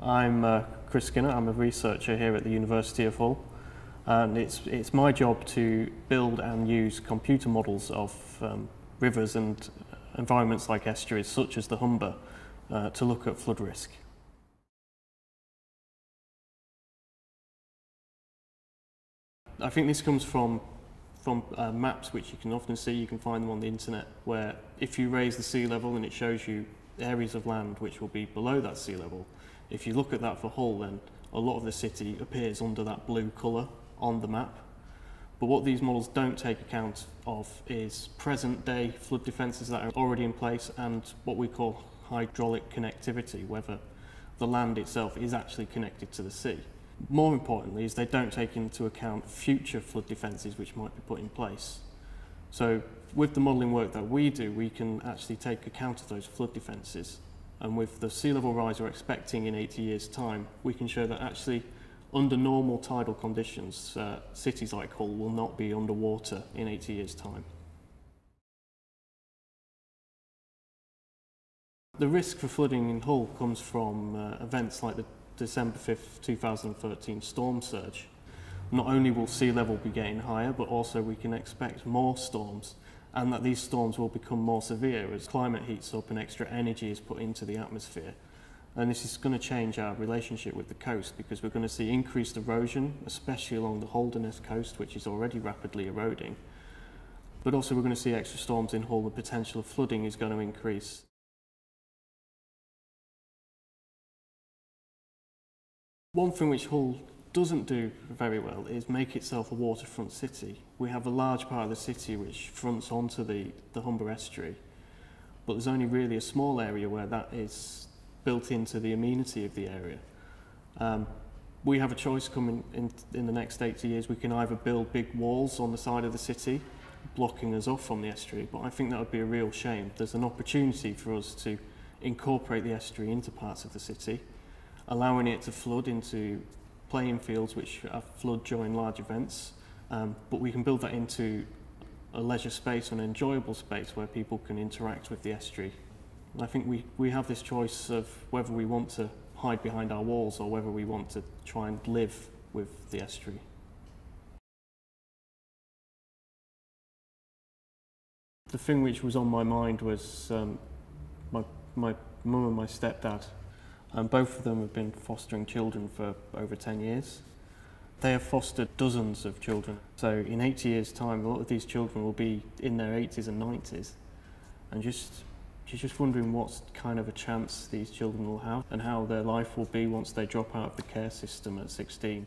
I'm Chris Skinner. I'm a researcher here at the University of Hull, and it's my job to build and use computer models of rivers and environments like estuaries such as the Humber to look at flood risk. I think this comes from maps which you can often see. You can find them on the internet, where if you raise the sea level and it shows you areas of land which will be below that sea level, if you look at that for Hull, then a lot of the city appears under that blue colour on the map. But what these models don't take account of is present day flood defences that are already in place and what we call hydraulic connectivity, whether the land itself is actually connected to the sea. More importantly is they don't take into account future flood defences which might be put in place. So with the modelling work that we do, we can actually take account of those flood defences, and with the sea level rise we're expecting in 80 years' time, we can show that actually under normal tidal conditions, cities like Hull will not be underwater in 80 years' time. The risk for flooding in Hull comes from events like the December 5th, 2013 storm surge. Not only will sea level be getting higher, but also we can expect more storms, and that these storms will become more severe as climate heats up and extra energy is put into the atmosphere. And this is going to change our relationship with the coast, because we're going to see increased erosion, especially along the Holderness coast, which is already rapidly eroding. But also we're going to see extra storms in Hull. The potential of flooding is going to increase. One thing which Hull doesn't do very well is make itself a waterfront city. We have a large part of the city which fronts onto the Humber estuary, but there's only really a small area where that is built into the amenity of the area. We have a choice coming in the next 80 years. We can either build big walls on the side of the city, blocking us off from the estuary, but I think that would be a real shame. There's an opportunity for us to incorporate the estuary into parts of the city, allowing it to flood into playing fields which flood during large events, but we can build that into a leisure space, an enjoyable space where people can interact with the estuary. And I think we have this choice of whether we want to hide behind our walls or whether we want to try and live with the estuary. The thing which was on my mind was my mum and my stepdad. And both of them have been fostering children for over 10 years. They have fostered dozens of children. So in 80 years' time, a lot of these children will be in their 80s and 90s. And she's just wondering what kind of a chance these children will have and how their life will be once they drop out of the care system at 16.